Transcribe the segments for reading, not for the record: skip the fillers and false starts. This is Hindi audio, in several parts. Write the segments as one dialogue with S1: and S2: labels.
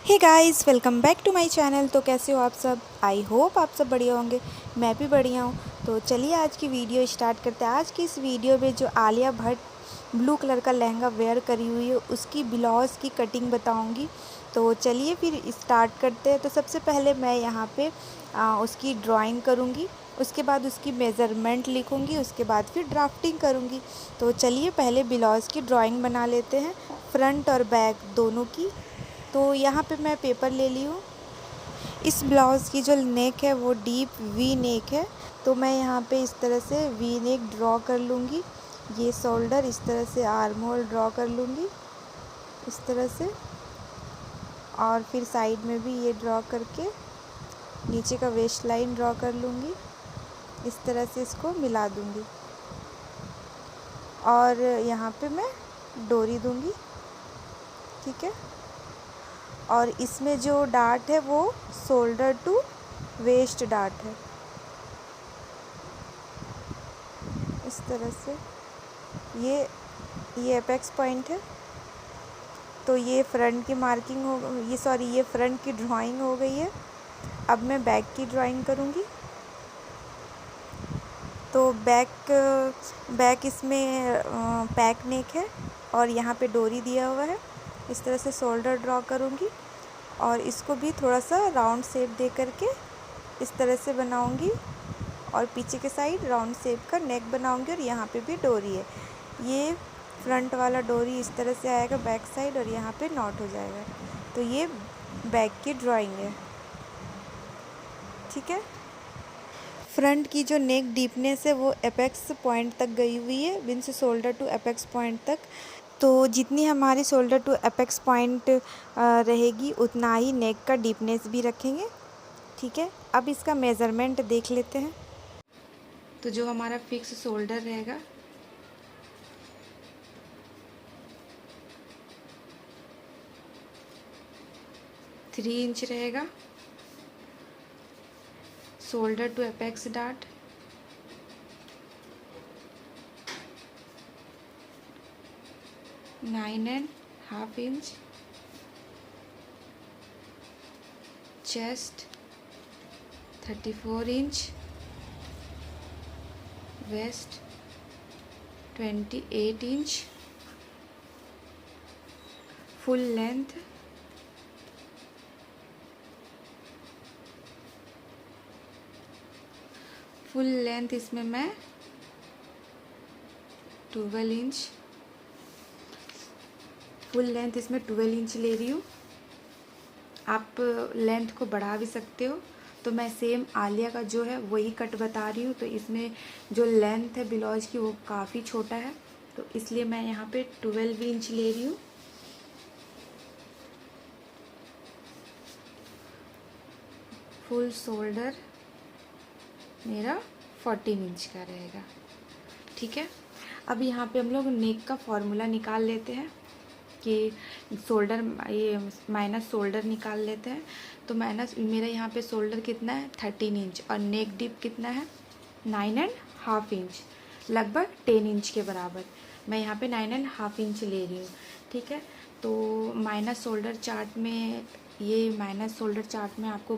S1: Hey guys, welcome back to my channel. तो कैसे हो आप सब? आई होप आप सब बढ़िया होंगे। मैं भी बढ़िया हूँ। तो चलिए आज की वीडियो स्टार्ट करते हैं। आज की इस वीडियो में जो आलिया भट्ट ब्लू कलर का लहंगा वेयर करी हुई है उसकी ब्लाउज़ की कटिंग बताऊँगी। तो चलिए फिर स्टार्ट करते हैं। तो सबसे पहले मैं यहाँ पे उसकी ड्राइंग करूँगी, उसके बाद उसकी मेज़रमेंट लिखूँगी, उसके बाद फिर ड्राफ्टिंग करूँगी। तो चलिए पहले ब्लाउज़ की ड्राइंग बना लेते हैं, फ्रंट और बैक दोनों की। तो यहाँ पे मैं पेपर ले ली हूँ। इस ब्लाउज़ की जो नेक है वो डीप वी नेक है। तो मैं यहाँ पे इस तरह से वी नेक ड्रॉ कर लूँगी। ये शोल्डर इस तरह से आर्म होल ड्रॉ कर लूँगी इस तरह से, और फिर साइड में भी ये ड्रॉ करके नीचे का वेस्ट लाइन ड्रॉ कर लूँगी। इस तरह से इसको मिला दूँगी और यहाँ पे मैं डोरी दूँगी। ठीक है, और इसमें जो डार्ट है वो शोल्डर टू वेस्ट डार्ट है इस तरह से। ये एपेक्स पॉइंट है। तो ये फ्रंट की मार्किंग ये फ्रंट की ड्राइंग हो गई है। अब मैं बैक की ड्राइंग करूँगी। तो बैक इसमें पैक नेक है और यहाँ पे डोरी दिया हुआ है। इस तरह से शोल्डर ड्रॉ करूँगी और इसको भी थोड़ा सा राउंड शेप दे करके इस तरह से बनाऊँगी, और पीछे के साइड राउंड शेप का नेक बनाऊँगी। और यहाँ पे भी डोरी है। ये फ्रंट वाला डोरी इस तरह से आएगा बैक साइड और यहाँ पे नॉट हो जाएगा। तो ये बैक की ड्राइंग है। ठीक है, फ्रंट की जो नेक डीपनेस है वो एपेक्स पॉइंट तक गई हुई है, means shoulder to apex point तक। तो जितनी हमारी शोल्डर टू एपेक्स पॉइंट रहेगी उतना ही नेक का डीपनेस भी रखेंगे। ठीक है, अब इसका मेज़रमेंट देख लेते हैं। तो जो हमारा फिक्स शोल्डर रहेगा थ्री इंच रहेगा। Shoulder to apex dart 9.5 inch. Chest 34 inch. Waist 28 inch. Full length 12 इसमें मैं 12 इंच, फुल लेंथ इसमें 12 इंच ले रही हूँ। आप लेंथ को बढ़ा भी सकते हो। तो मैं सेम आलिया का जो है वही कट बता रही हूँ। तो इसमें जो लेंथ है ब्लाउज की वो काफ़ी छोटा है, तो इसलिए मैं यहाँ पे 12 इंच ले रही हूँ। फुल शोल्डर मेरा 14 इंच का रहेगा। ठीक है, अब यहाँ पे हम लोग नेक का फॉर्मूला निकाल लेते हैं कि शोल्डर ये माइनस शोल्डर निकाल लेते हैं। तो माइनस मेरा यहाँ पे शोल्डर कितना है 13 इंच और नेक डिप कितना है 9.5 इंच, लगभग 10 इंच के बराबर। मैं यहाँ पे 9.5 इंच ले रही हूँ। ठीक है, तो माइनस शोल्डर चार्ट में आपको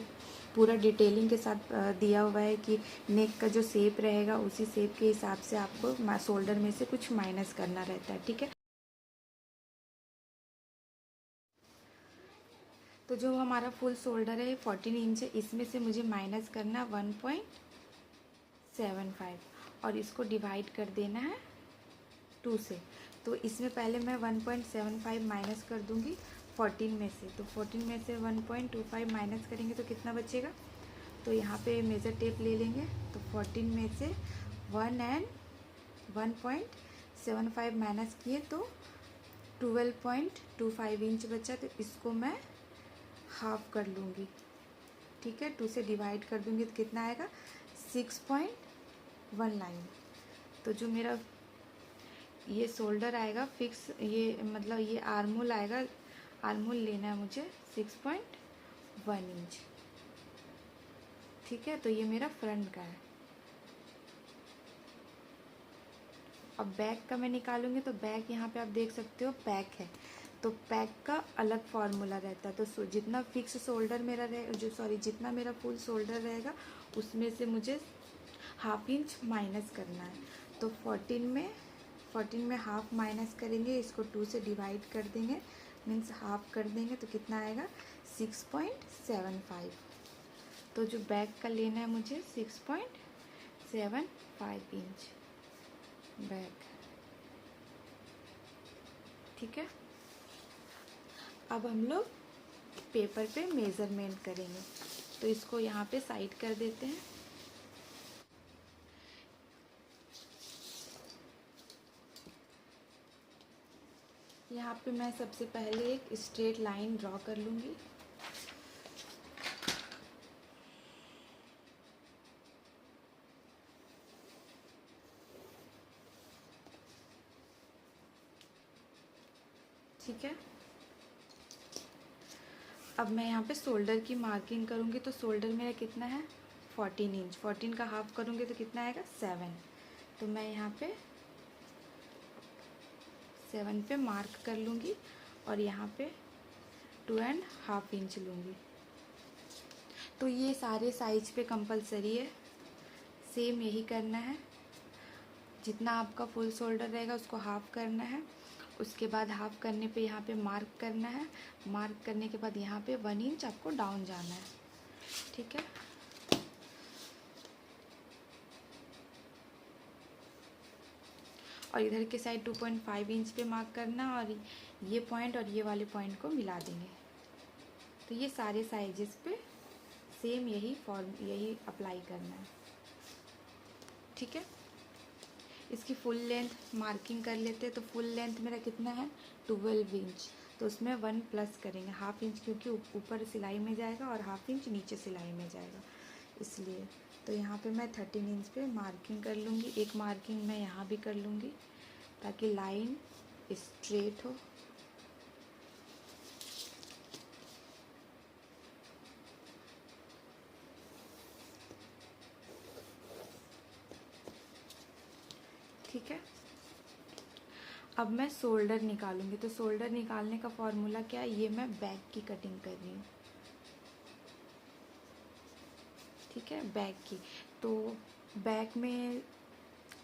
S1: पूरा डिटेलिंग के साथ दिया हुआ है कि नेक का जो शेप रहेगा उसी शेप के हिसाब से आपको शोल्डर में से कुछ माइनस करना रहता है। ठीक है, तो जो हमारा फुल शोल्डर है 14 इंच है, इसमें से मुझे माइनस करना 1.75 और इसको डिवाइड कर देना है 2 से। तो इसमें पहले मैं 1.75 माइनस कर दूंगी 14 में से। तो 14 में से 1.25 माइनस करेंगे तो कितना बचेगा? तो यहाँ पे मेज़र टेप ले लेंगे। तो 14 में से 1.75 माइनस किए तो 12.25 इंच बचा। तो इसको मैं हाफ कर लूँगी। ठीक है, 2 से डिवाइड कर दूँगी तो कितना आएगा 6.19। तो जो मेरा ये शोल्डर आएगा फिक्स, ये मतलब ये आर्महोल आएगा, आर्महोल लेना है मुझे 6.1 इंच। ठीक है, तो ये मेरा फ्रंट का है। अब बैक का मैं निकालूंगी तो बैक यहाँ पे आप देख सकते हो पैक है। तो बैक का अलग फार्मूला रहता है। तो जितना फिक्स शोल्डर मेरा रहे जितना मेरा फुल शोल्डर रहेगा उसमें से मुझे हाफ इंच माइनस करना है। तो 14 में हाफ माइनस करेंगे, इसको 2 से डिवाइड कर देंगे, मीन्स हाफ कर देंगे तो कितना आएगा 6.75। तो जो बैक का लेना है मुझे 6.75 इंच बैक, ठीक है। अब हम लोग पेपर पे मेज़रमेंट करेंगे, तो इसको यहाँ पे साइड कर देते हैं। यहाँ पे मैं सबसे पहले एक स्ट्रेट लाइन ड्रॉ कर लूँगी। ठीक है, अब मैं यहाँ पे शोल्डर की मार्किंग करूँगी। तो शोल्डर मेरा कितना है 14 इंच, 14 का हाफ करूँगी तो कितना आएगा 7। तो मैं यहाँ पे 7 पे मार्क कर लूँगी और यहाँ पे 2.5 इंच लूँगी। तो ये सारे साइज पे कंपलसरी है, सेम यही करना है। जितना आपका फुल शोल्डर रहेगा उसको हाफ करना है, उसके बाद हाफ करने पे यहाँ पे मार्क करना है, मार्क करने के बाद यहाँ पे 1 इंच आपको डाउन जाना है, ठीक है। और इधर के साइड 2.5 इंच पे मार्क करना और ये पॉइंट और ये वाले पॉइंट को मिला देंगे। तो ये सारे साइजेस पे सेम यही अप्लाई करना है, ठीक है। इसकी फुल लेंथ मार्किंग कर लेते हैं। तो फुल लेंथ मेरा कितना है 12 इंच, तो उसमें 1 प्लस करेंगे, हाफ इंच, क्योंकि ऊपर सिलाई में जाएगा और हाफ इंच नीचे सिलाई में जाएगा इसलिए। तो यहाँ पे मैं 13 इंच पे मार्किंग कर लूँगी। एक मार्किंग मैं यहाँ भी कर लूँगी ताकि लाइन स्ट्रेट हो। ठीक है, अब मैं शोल्डर निकालूंगी। तो शोल्डर निकालने का फॉर्मूला क्या है, ये मैं बैक की कटिंग कर रही हूँ, ठीक है, बैक की। तो बैक में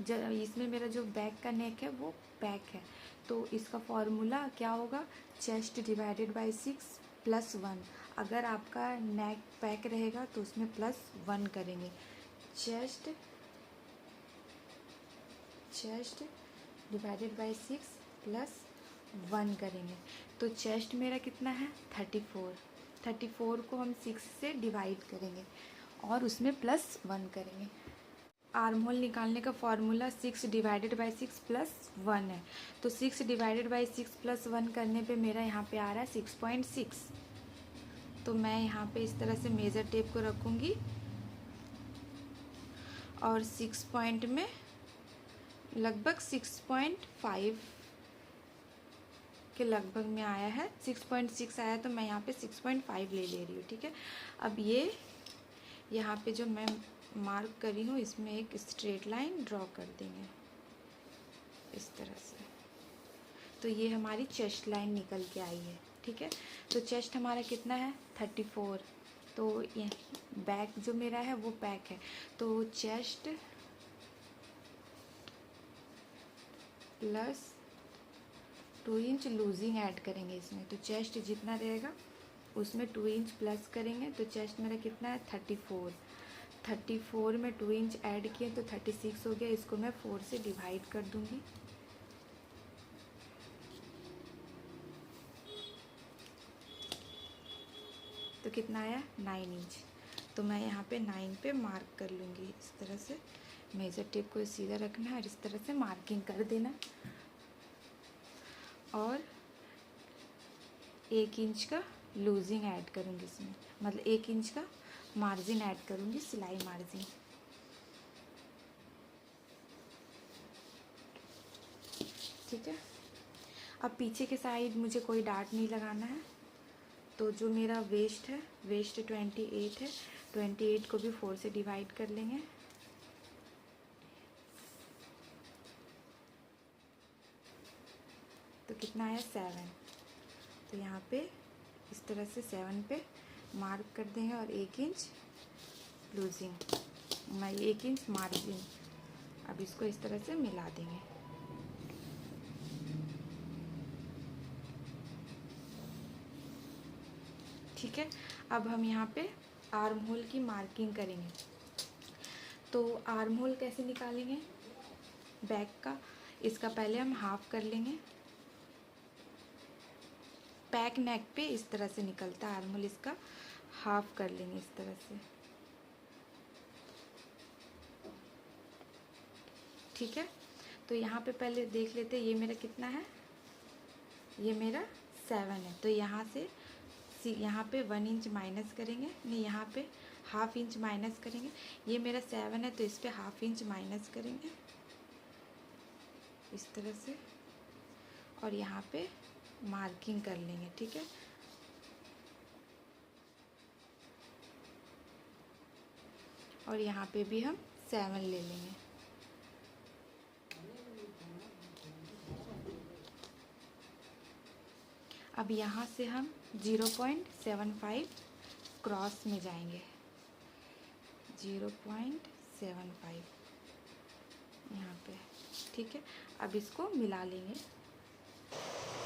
S1: इसमें मेरा जो बैक का नेक है वो बैक है, तो इसका फॉर्मूला क्या होगा, चेस्ट डिवाइडेड बाय 6 प्लस 1। अगर आपका नेक बैक रहेगा तो उसमें +1 करेंगे। चेस्ट डिवाइडेड बाय 6 प्लस 1 करेंगे। तो चेस्ट मेरा कितना है 34 को हम 6 से डिवाइड करेंगे और उसमें +1 करेंगे। आर्म होल निकालने का फॉर्मूला 6 डिवाइडेड बाई 6 प्लस 1 है। तो 6 डिवाइडेड बाई 6 प्लस 1 करने पे मेरा यहाँ पे आ रहा है 6.6। तो मैं यहाँ पे इस तरह से मेज़र टेप को रखूँगी और 6 पॉइंट में लगभग 6.5 के लगभग में आया है। 6.6 आया तो मैं यहाँ पे 6.5 ले रही हूँ, ठीक है। अब ये यहाँ पे जो मैं मार्क करी हूँ इसमें एक स्ट्रेट लाइन ड्रॉ कर देंगे इस तरह से। तो ये हमारी चेस्ट लाइन निकल के आई है, ठीक है। तो चेस्ट हमारा कितना है 34। तो ये बैक जो मेरा है वो बैक है, तो chest plus 2 inch losing add करेंगे इसमें। तो चेस्ट जितना रहेगा उसमें 2 इंच प्लस करेंगे। तो चेस्ट मेरा कितना है 34 में 2 इंच ऐड किए तो 36 हो गया। इसको मैं 4 से डिवाइड कर दूंगी। तो कितना आया 9 इंच। तो मैं यहाँ पे 9 पे मार्क कर लूँगी इस तरह से। मेजर टेप को सीधा रखना है और इस तरह से मार्किंग कर देना और 1 इंच का लूजिंग ऐड करूँगी इसमें, मतलब 1 इंच का मार्जिन ऐड करूँगी, सिलाई मार्जिन। ठीक है। अब पीछे के साइड मुझे कोई डार्ट नहीं लगाना है। तो जो मेरा वेस्ट है, वेस्ट 28 है, 28 को भी 4 से डिवाइड कर लेंगे। तो कितना आया 7। तो यहाँ पे इस तरह से 7 पे मार्क कर देंगे और 1 इंच लूजिंग, मैं 1 इंच मार्जिन। अब इसको इस तरह से मिला देंगे। ठीक है, अब हम यहाँ पे आर्म होल की मार्किंग करेंगे। तो आर्म होल कैसे निकालेंगे बैक का, इसका पहले हम हाफ कर लेंगे। बैक नेक पे इस तरह से निकलता है आर्म होल, इसका हाफ कर लेंगे इस तरह से। ठीक है, तो यहाँ पे पहले देख लेते हैं ये मेरा कितना है, ये मेरा 7 है। तो यहाँ से यहाँ पे 1 इंच माइनस करेंगे, नहीं यहाँ पे हाफ इंच माइनस करेंगे। ये मेरा 7 है तो इस पे हाफ इंच माइनस करेंगे इस तरह से, और यहाँ पे मार्किंग कर लेंगे। ठीक है, और यहाँ पे भी हम 7 ले लेंगे। अब यहाँ से हम 0.75 क्रॉस में जाएंगे, 0.75 यहाँ पे। ठीक है, अब इसको मिला लेंगे।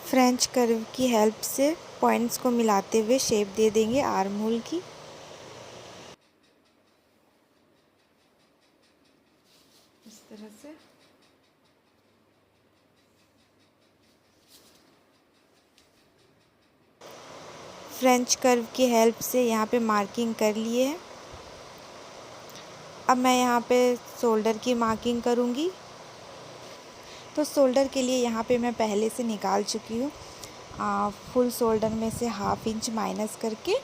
S1: फ्रेंच कर्व की हेल्प से पॉइंट्स को मिलाते हुए शेप दे देंगे आर्म होल की। इस तरह से फ्रेंच कर्व की हेल्प से यहाँ पे मार्किंग कर लिए है। अब मैं यहाँ पे शोल्डर की मार्किंग करूँगी। तो शोल्डर के लिए यहाँ पे मैं पहले से निकाल चुकी हूँ। फुल शोल्डर में से हाफ इंच माइनस करके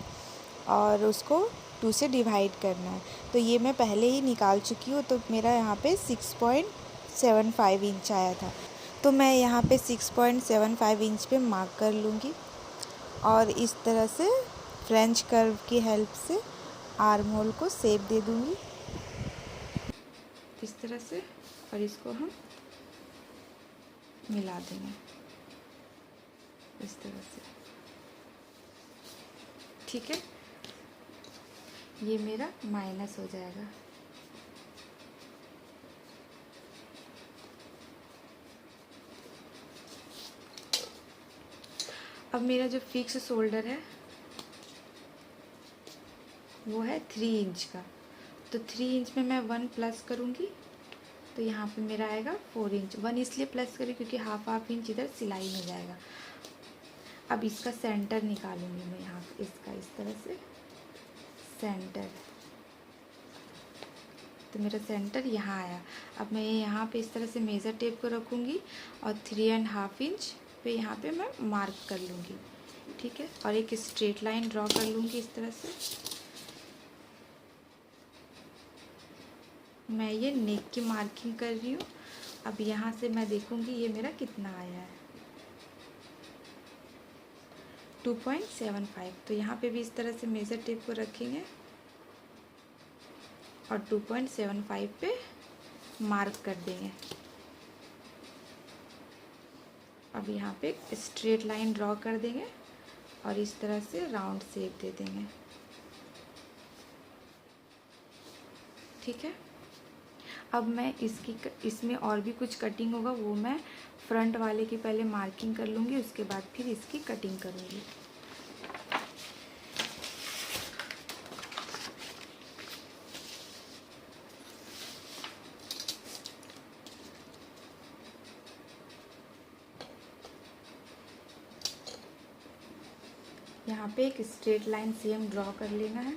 S1: और उसको 2 से डिवाइड करना है। तो ये मैं पहले ही निकाल चुकी हूँ। तो मेरा यहाँ पे 6.75 इंच आया था। तो मैं यहाँ पे 6.75 इंच पे मार्क कर लूँगी और इस तरह से फ्रेंच कर्व की हेल्प से आर्म होल को शेप दे दूँगी इस तरह से, और इसको हम मिला देंगे इस तरह से। ठीक है, ये मेरा माइनस हो जाएगा। अब मेरा जो फिक्स शोल्डर है वो है 3 इंच का। तो 3 इंच में मैं 1 प्लस करूँगी तो यहाँ पे मेरा आएगा 4 इंच। 1 इसलिए प्लस करी क्योंकि हाफ इंच इधर सिलाई में जाएगा। अब इसका सेंटर निकालूंगी मैं यहाँ इसका इस तरह से सेंटर। तो मेरा सेंटर यहाँ आया। अब मैं यहाँ पे इस तरह से मेज़र टेप को रखूँगी और 3.5 इंच पे यहाँ पे मैं मार्क कर लूँगी। ठीक है, और एक स्ट्रेट लाइन ड्रॉ कर लूँगी इस तरह से। मैं ये नेक की मार्किंग कर रही हूँ। अब यहाँ से मैं देखूँगी ये मेरा कितना आया है, 2.75। तो यहाँ पे भी इस तरह से मेज़र टेप को रखेंगे और 2.75 पे मार्क कर देंगे। अब यहाँ पे एक स्ट्रेट लाइन ड्रॉ कर देंगे और इस तरह से राउंड शेप दे देंगे। ठीक है, अब मैं इसमें और भी कुछ कटिंग होगा वो मैं फ्रंट वाले की पहले मार्किंग कर लूँगी, उसके बाद फिर इसकी कटिंग करूँगी। यहाँ पे एक स्ट्रेट लाइन सेम ड्रॉ कर लेना है।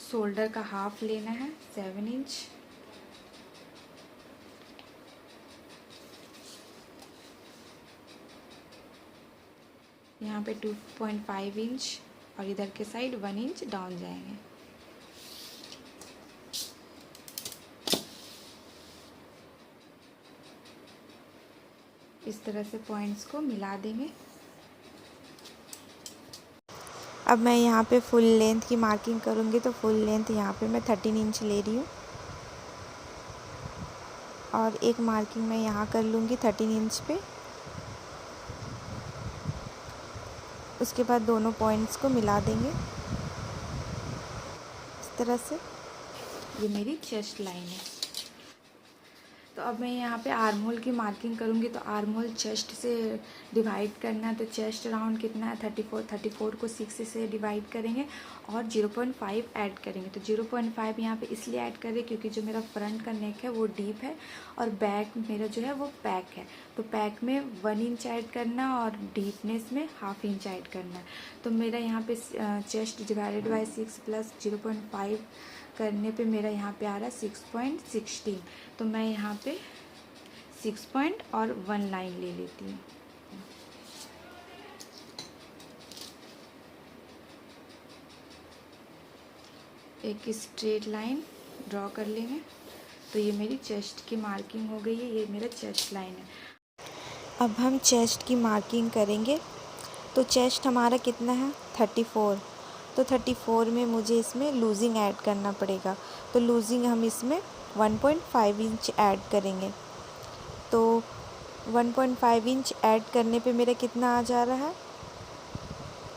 S1: शोल्डर का हाफ लेना है 7 इंच। यहाँ पे 2.5 इंच और इधर के साइड 1 इंच डाउन जाएंगे। इस तरह से पॉइंट्स को मिला देंगे। अब मैं यहाँ पे फुल लेंथ की मार्किंग करूँगी। तो फुल लेंथ यहाँ पे मैं 13 इंच ले रही हूँ और एक मार्किंग मैं यहाँ कर लूँगी 13 इंच पे। उसके बाद दोनों पॉइंट्स को मिला देंगे इस तरह से। ये मेरी चेस्ट लाइन है। तो अब मैं यहाँ पे आर्म होल की मार्किंग करूँगी। तो आर्म होल चेस्ट से डिवाइड करना है। तो चेस्ट राउंड कितना है 34 को 6 से डिवाइड करेंगे और 0.5 ऐड करेंगे। तो 0.5 यहाँ पे इसलिए ऐड करें क्योंकि जो मेरा फ्रंट का नेक है वो डीप है और बैक मेरा जो है वो पैक है। तो पैक में 1 इंच ऐड करना और डीपनेस में 1/2 इंच ऐड करना है। तो मेरा यहाँ पे चेस्ट डिवाइडेड बाई 6 प्लस 0.5 करने पे मेरा यहाँ पे आ रहा है 6.16। तो मैं यहाँ पे 6 पॉइंट और 1 लाइन ले लेती हूँ। एक स्ट्रेट लाइन ड्रॉ कर लेंगे। तो ये मेरी चेस्ट की मार्किंग हो गई है। ये मेरा चेस्ट लाइन है। अब हम चेस्ट की मार्किंग करेंगे। तो चेस्ट हमारा कितना है 34। तो 34 में मुझे इसमें लूजिंग ऐड करना पड़ेगा। तो लूजिंग हम इसमें 1.5 इंच ऐड करेंगे। तो 1.5 इंच ऐड करने पे मेरा कितना आ जा रहा है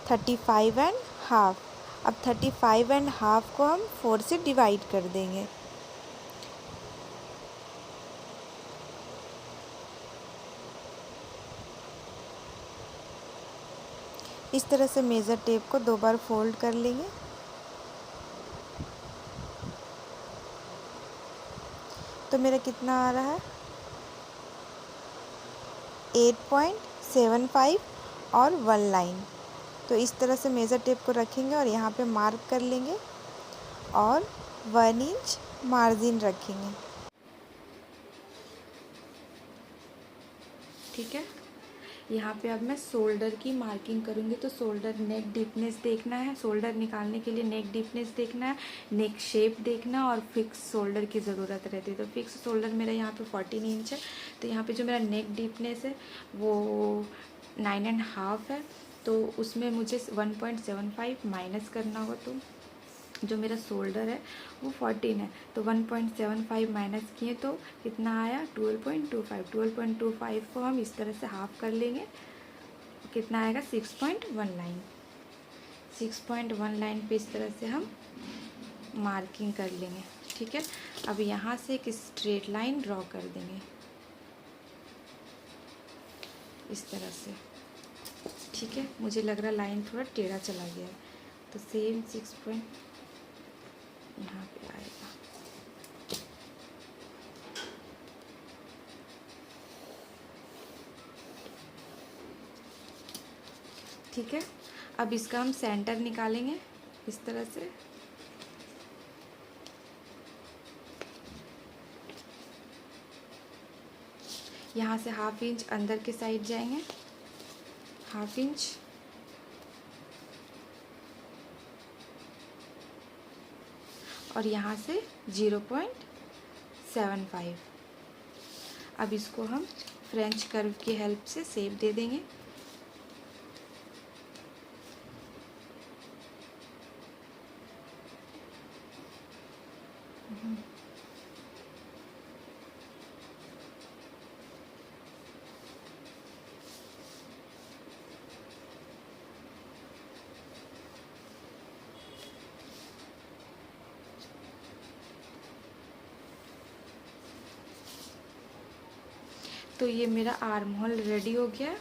S1: 35.5। अब 35.5 को हम 4 से डिवाइड कर देंगे। इस तरह से मेज़र टेप को 2 बार फोल्ड कर लेंगे। तो मेरा कितना आ रहा है 8.75 और 1 लाइन। तो इस तरह से मेज़र टेप को रखेंगे और यहाँ पे मार्क कर लेंगे और 1 इंच मार्जिन रखेंगे। ठीक है। यहाँ पे अब मैं शोल्डर की मार्किंग करूँगी। तो शोल्डर नेक डीपनेस देखना है। शोल्डर निकालने के लिए नेक डीपनेस देखना है, नेक शेप देखना और फिक्स शोल्डर की ज़रूरत रहती है। तो फिक्स शोल्डर मेरा यहाँ पे 14 इंच है। तो यहाँ पे जो मेरा नेक डीपनेस है वो 9.5 है। तो उसमें मुझे 1.75 माइनस करना होगा। तो जो मेरा शोल्डर है वो 14 है। तो 1.75 माइनस किए तो कितना आया 12.25। 12.25 को हम इस तरह से हाफ कर लेंगे। कितना आएगा 6.1 लाइन। 6.1 लाइन पे इस तरह से हम मार्किंग कर लेंगे। ठीक है। अब यहाँ से एक स्ट्रेट लाइन ड्रॉ कर देंगे इस तरह से। ठीक है। मुझे लग रहा लाइन थोड़ा टेढ़ा चला गया है। तो सेम 6 पॉइंट यहाँ पे आएगा। ठीक है। अब इसका हम सेंटर निकालेंगे इस तरह से। यहाँ से 1/2 इंच अंदर के साइड जाएंगे, 1/2 इंच। और यहाँ से 0.75। अब इसको हम फ्रेंच कर्व की हेल्प से शेप दे देंगे। तो ये मेरा आर्म होल रेडी हो गया।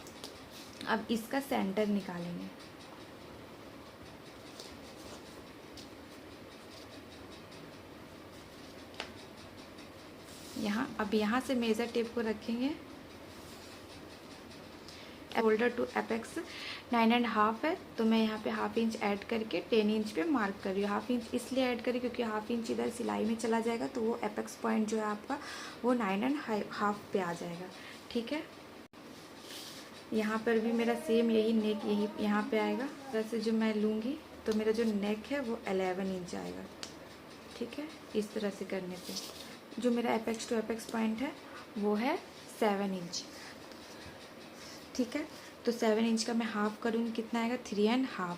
S1: अब इसका सेंटर निकालेंगे। अब यहाँ से मेज़र टेप को रखेंगे। शोल्डर टू एपेक्स 9.5 है। तो मैं यहाँ पे 1/2 इंच ऐड करके 10 इंच पे मार्क कर रही हूँ। 1/2 इंच इसलिए ऐड करी क्योंकि 1/2 इंच इधर सिलाई में चला जाएगा। तो वो एपेक्स पॉइंट जो है आपका वो 9.5 पे आ जाएगा। ठीक है। यहाँ पर भी मेरा सेम यही नेक यही यहाँ पे आएगा। वैसे जो मैं लूँगी तो मेरा जो नेक है वो 11 इंच आएगा। ठीक है। इस तरह से करने पे जो मेरा एपेक्स टू एपेक्स पॉइंट है वो है 7 इंच। ठीक है। तो 7 इंच का मैं हाफ करूँगी, कितना आएगा 3.5।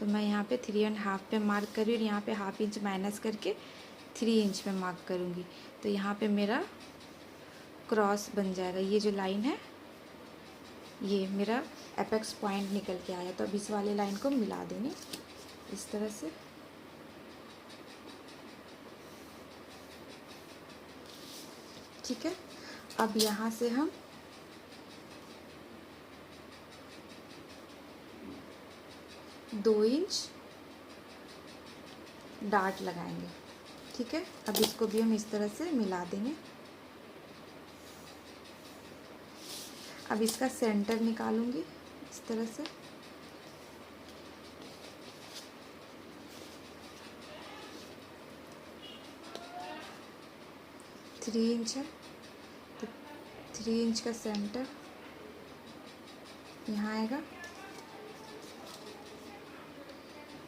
S1: तो मैं यहाँ पे 3.5 पे मार्क कर रही हूँ और यहाँ पे 1/2 इंच माइनस करके 3 इंच पे मार्क करूँगी। तो यहाँ पे मेरा क्रॉस बन जाएगा। ये जो लाइन है ये मेरा एपेक्स पॉइंट निकल के आया। तो अब इस वाले लाइन को मिला देंगे इस तरह से। ठीक है, अब यहाँ से हम 2 इंच डार्ट लगाएंगे। ठीक है, अब इसको भी हम इस तरह से मिला देंगे। अब इसका सेंटर निकालूंगी इस तरह से। थ्री इंच है तो 3 इंच का सेंटर यहाँ आएगा।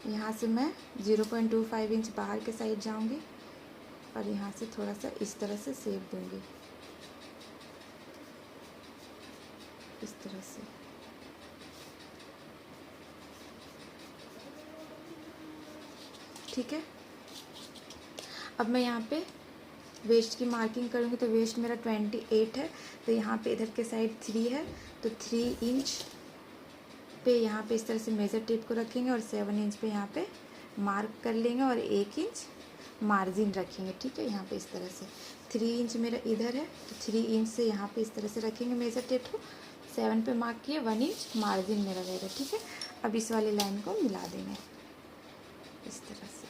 S1: यहाँ से मैं 0.25 इंच बाहर के साइड जाऊंगी और यहाँ से थोड़ा सा इस तरह से शेप दूंगी, इस तरह से। ठीक है, अब मैं यहाँ पे वेस्ट की मार्किंग करूँगी। तो वेस्ट मेरा 28 है, तो यहाँ पे इधर के साइड 3 है, तो 3 इंच पे यहाँ पे इस तरह से मेज़र टेप को रखेंगे और 7 इंच पे यहाँ पे मार्क कर लेंगे और 1 इंच मार्जिन रखेंगे। ठीक है, यहाँ पे इस तरह से 3 इंच मेरा इधर है, तो 3 इंच से यहाँ पे इस तरह से रखेंगे मेज़र टेप को। 7 पे मार्क किए, 1 इंच मार्जिन मेरा रहेगा। ठीक है, अब इस वाली लाइन को मिला देंगे इस तरह से।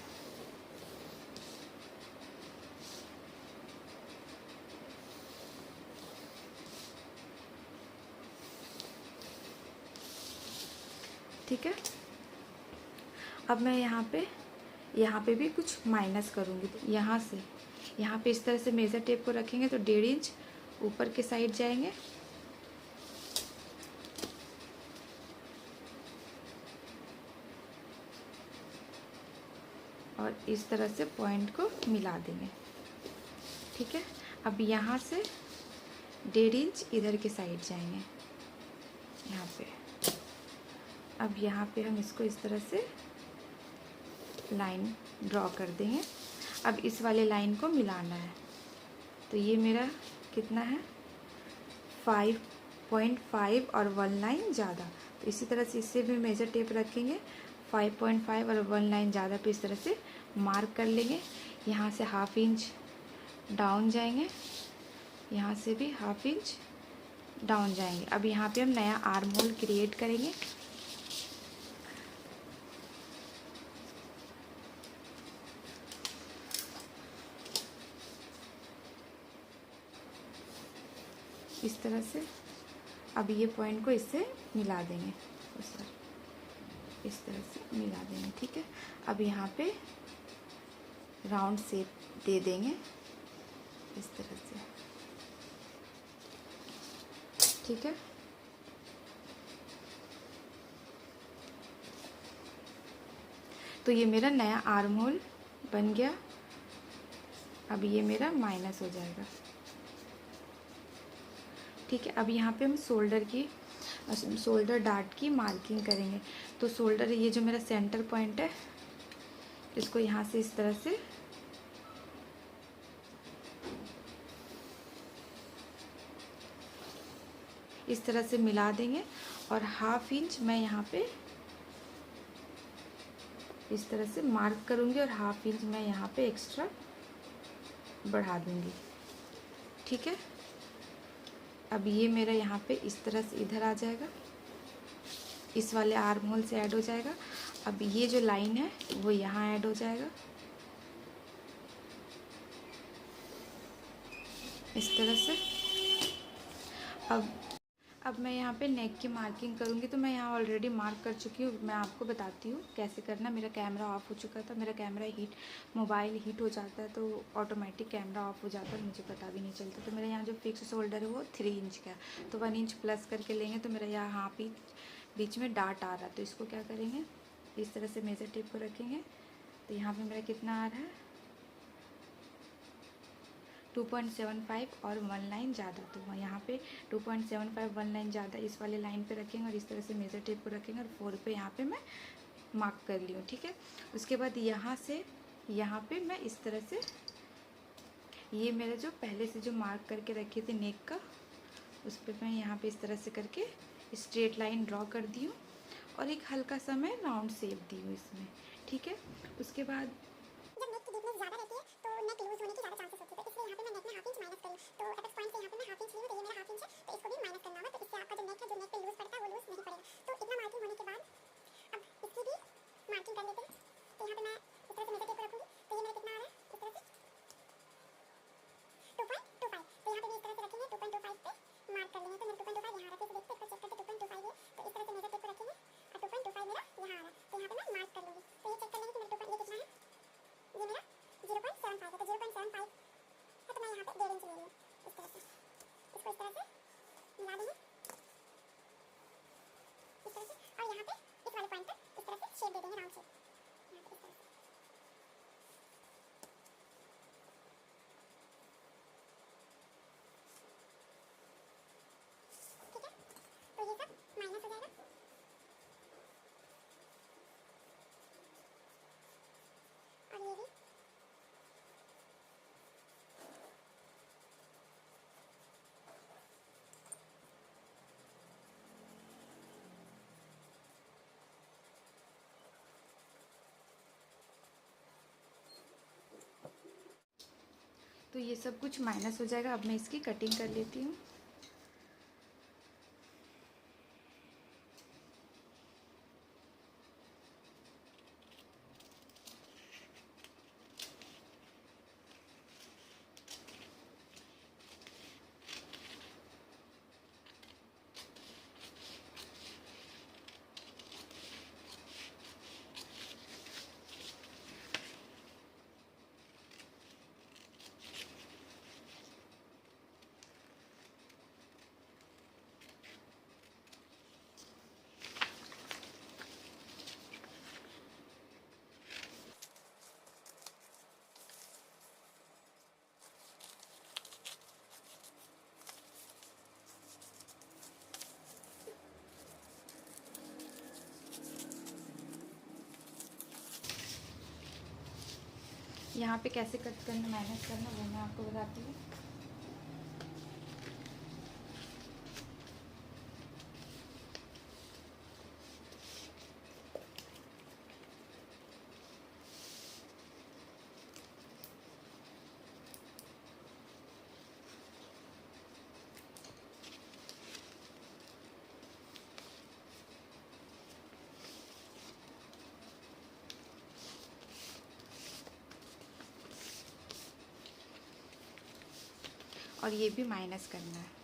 S1: ठीक है, अब मैं यहाँ पे भी कुछ माइनस करूँगी। तो यहाँ से यहाँ पे इस तरह से मेज़र टेप को रखेंगे, तो 1.5 इंच ऊपर के साइड जाएंगे और इस तरह से पॉइंट को मिला देंगे। ठीक है, अब यहाँ से 1.5 इंच इधर के साइड जाएंगे यहाँ पे। अब यहाँ पे हम इसको इस तरह से लाइन ड्रॉ कर देंगे। अब इस वाले लाइन को मिलाना है। तो ये मेरा कितना है 5.5 और 1 लाइन ज़्यादा। तो इसी तरह से इससे भी मेजर टेप रखेंगे, 5.5 और 1 लाइन ज़्यादा पे इस तरह से मार्क कर लेंगे। यहाँ से 1/2 इंच डाउन जाएंगे, यहाँ से भी 1/2 इंच डाउन जाएंगे। अब यहाँ पे हम नया आर्म होल क्रिएट करेंगे। इस तरह से अब ये पॉइंट को इससे मिला देंगे, इस तरह से मिला देंगे। ठीक है, अब यहाँ पे राउंड शेप दे देंगे इस तरह से। ठीक है, तो ये मेरा नया आर्म होल बन गया। अब ये मेरा माइनस हो जाएगा। ठीक है, अब यहाँ पे हम शोल्डर डार्ट की मार्किंग करेंगे। तो शोल्डर, ये जो मेरा सेंटर पॉइंट है, इसको यहाँ से इस तरह से मिला देंगे और 1/2 इंच मैं यहाँ पे इस तरह से मार्क करूँगी और 1/2 इंच मैं यहाँ पे एक्स्ट्रा बढ़ा दूँगी। ठीक है, अब ये मेरा यहाँ पे इस तरह से इधर आ जाएगा, इस वाले आर्म होल से ऐड हो जाएगा। अब ये जो लाइन है वो यहाँ ऐड हो जाएगा इस तरह से। अब मैं यहाँ पे नेक की मार्किंग करूँगी। तो मैं यहाँ ऑलरेडी मार्क कर चुकी हूँ। मैं आपको बताती हूँ कैसे करना। मेरा कैमरा ऑफ़ हो चुका था, मेरा कैमरा मोबाइल हीट हो जाता है तो ऑटोमेटिक कैमरा ऑफ़ हो जाता है, मुझे पता भी नहीं चलता। तो मेरा यहाँ जो फिक्स शोल्डर है वो 3 इंच का है, तो 1 इंच प्लस करके लेंगे। तो मेरा यहाँ पे बीच में डार्ट आ रहा है, तो इसको क्या करेंगे, इस तरह से मेज़र टेप को रखेंगे। तो यहाँ पर मेरा कितना आ रहा है 2.75 और 1 लाइन ज़्यादा। तो यहाँ पे 2.75 1 लाइन ज़्यादा इस वाले लाइन पे रखेंगे और इस तरह से मेज़र टेप को रखेंगे और 4 पे यहाँ पे मैं मार्क कर ली हूँ। ठीक है, उसके बाद यहाँ से यहाँ पे मैं इस तरह से, ये मेरा जो पहले से जो मार्क करके रखी थी नेक का, उस पर मैं यहाँ पे इस तरह से करके स्ट्रेट लाइन ड्रॉ कर दी हूँ और एक हल्का सा मैं राउंड शेप दी हूँ इसमें। ठीक है, उसके बाद
S2: जब नेक की डीपनेस ज़्यादा रहती है तो नेक लूज होने की ज़्यादा चांसेस होती है, तो इसलिए यहाँ पे मैं नेक में हाफ इंच माइनस करूँ। तो एपेक्स पॉइंट से यहाँ पे मैं हाफ इंच ली हूँ, तो ये मेरा हाफ इंच है, तो इसको भी माइनस करना होगा। तो इससे आपका जो नेक है, जो नेक पे लूज पड़ता है वो लूज नहीं पड़ेगा। तो इतना मार्किंग होने के बाद अब इसकी भी मार्किंग कर लेते हैं। तो यहाँ पे मैं इस तरह से मेजर टेप को रखूँगी। तो ये मेरा कितना आ रहा है, इस तरह से 2.25। तो यहाँ पे भी इस तरह से रखेंगे, 2.25 पे मार्क कर लेंगे। तो मेरा 2.25 यहाँ रखा है, तो देखते हैं, चेक करते 2.25 है। तो इस तरह से मेजर टेप को रखेंगे और 2.25 मेरा यहाँ आ रहा है। तो यहाँ पे मैं मार्क कर लूँगी। तो ये चेक कर लेंगे कि मेरा 2. ये कितना है, ये मेरा 0.75 है। तो 0.75 है, तो मैं यहाँ पे 1.5 इंच ले रही हूँ। इस तरह से इसको इस तरह से मिला देंगे, इस तरह से, और यहाँ पे इस वाले पॉइंट पर इस तरह से शेप दे देंगे, राउंड शेप यहाँ पे इस तरह से। ठीक है, तो ये सब माइनस हो जाएगा। और ये भी
S1: तो ये सब कुछ माइनस हो जाएगा। अब मैं इसकी कटिंग कर लेती हूँ। यहाँ पे कैसे कट करना, माइनस करना, वो मैं आपको बताती हूँ। और ये भी माइनस करना है।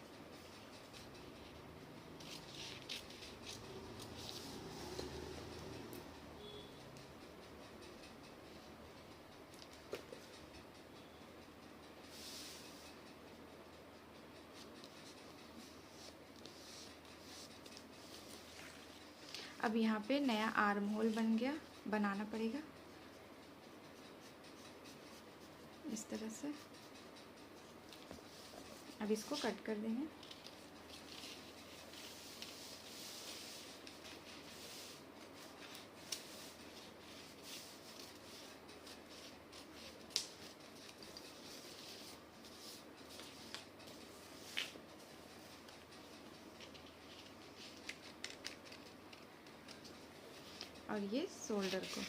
S1: अब यहाँ पे नया आर्म होल बन गया, बनाना पड़ेगा इस तरह से। अब इसको कट कर देंगे। और ये शोल्डर को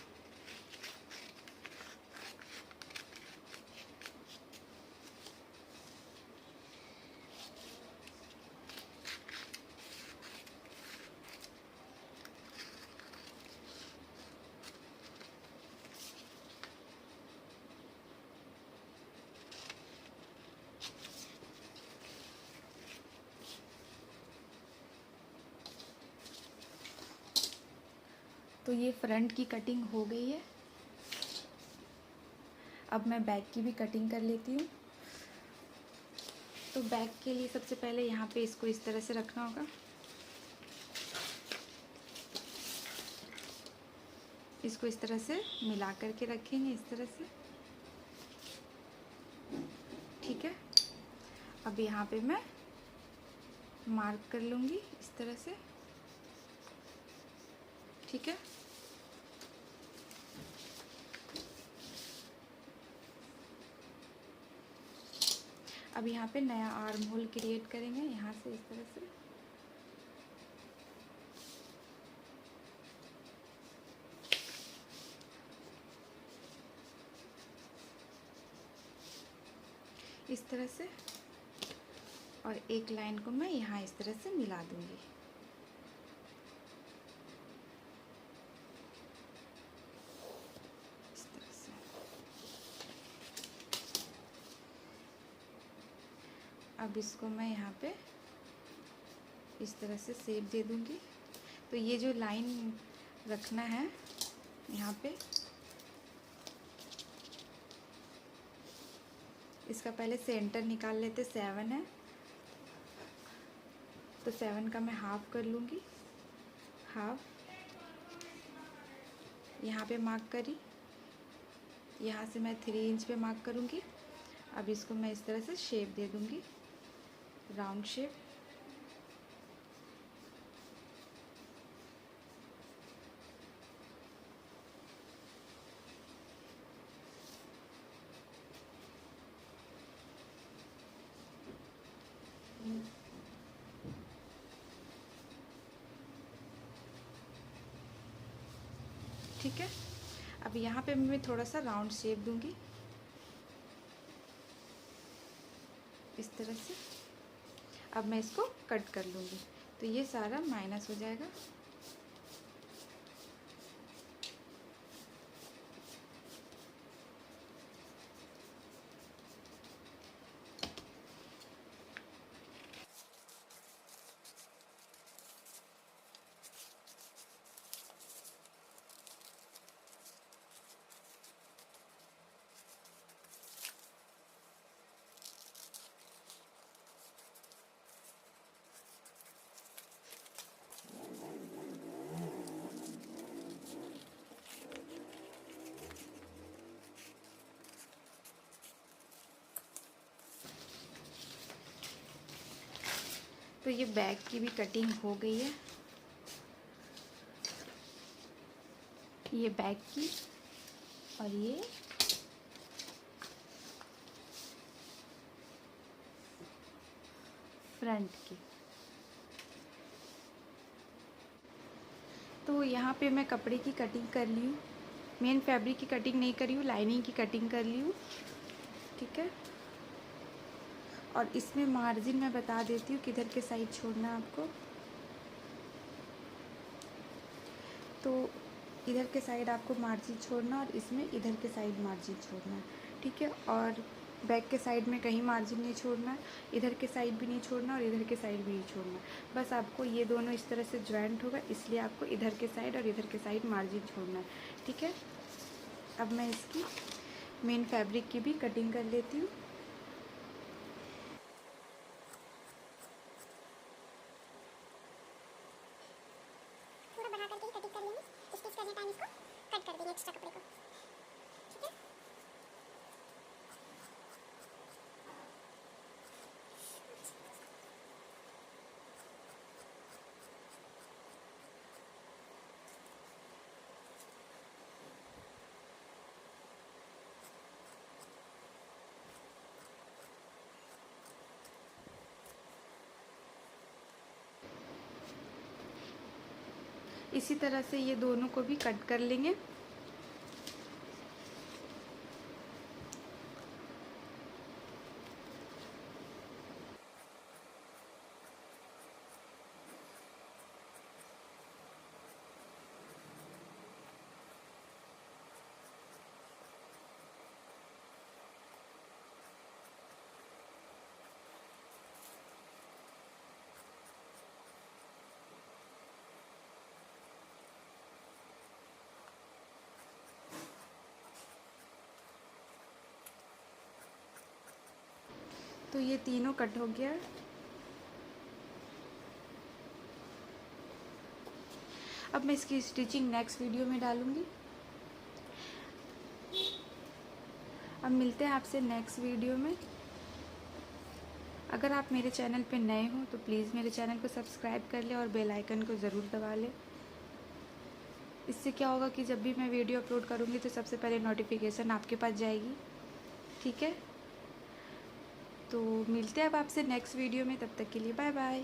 S1: तो ये फ्रंट की कटिंग हो गई है। अब मैं बैक की भी कटिंग कर लेती हूँ। तो बैक के लिए सबसे पहले यहाँ पे इसको इस तरह से रखना होगा। इसको इस तरह से मिला करके रखेंगे, इस तरह से। ठीक है, अब यहाँ पे मैं मार्क कर लूँगी इस तरह से। ठीक है, अब यहाँ पे नया आर्म होल क्रिएट करेंगे यहाँ से इस तरह से। इस तरह से, और एक लाइन को मैं यहाँ इस तरह से मिला दूँगी। इस तरह से अब इसको मैं यहाँ पे इस तरह से शेप दे दूँगी। तो ये जो लाइन रखना है यहाँ पे, इसका पहले सेंटर निकाल लेते। 7 है तो 7 का मैं हाफ कर लूँगी। हाफ यहाँ पे मार्क करी, यहाँ से मैं 3 इंच पे मार्क करूँगी। अब इसको मैं इस तरह से शेप दे दूँगी, राउंड शेप। ठीक है, अब यहाँ पे मैं थोड़ा सा राउंड शेप दूँगी इस तरह से। अब मैं इसको कट कर लूँगी, तो ये सारा माइनस हो जाएगा। तो ये बैक की भी कटिंग हो गई है, ये बैक की और ये फ्रंट की। तो यहाँ पे मैं कपड़े की कटिंग कर ली हूँ, मेन फैब्रिक की कटिंग नहीं करी हूँ, लाइनिंग की कटिंग कर ली हूँ। ठीक है, और इसमें मार्जिन मैं बता देती हूँ किधर के साइड छोड़ना है आपको। तो इधर के साइड आपको मार्जिन छोड़ना और इसमें इधर के साइड मार्जिन छोड़ना है। ठीक है, और बैक के साइड में कहीं मार्जिन नहीं छोड़ना है, इधर के साइड भी नहीं छोड़ना और इधर के साइड भी नहीं छोड़ना। बस आपको ये दोनों इस तरह से ज्वाइंट होगा, इसलिए आपको इधर के साइड और इधर के साइड मार्जिन छोड़ना है। ठीक है, अब मैं इसकी मेन फैब्रिक की भी कटिंग कर लेती हूँ।
S2: थोड़ा बढ़ा करके ही कटिंग कर लेंगे, स्टिच करने टाइम इसको कट कर देंगे एक्स्ट्रा कपड़े को। ठीक है,
S1: इसी तरह से ये दोनों को भी कट कर लेंगे। तो ये तीनों कट हो गया। अब मैं इसकी स्टिचिंग नेक्स्ट वीडियो में डालूँगी। अब मिलते हैं आपसे नेक्स्ट वीडियो में। अगर आप मेरे चैनल पे नए हो तो प्लीज़ मेरे चैनल को सब्सक्राइब कर लें और बेल आइकन को ज़रूर दबा लें। इससे क्या होगा कि जब भी मैं वीडियो अपलोड करूँगी तो सबसे पहले नोटिफिकेशन आपके पास जाएगी। ठीक है, तो मिलते हैं अब आपसे नेक्स्ट वीडियो में, तब तक के लिए बाय बाय।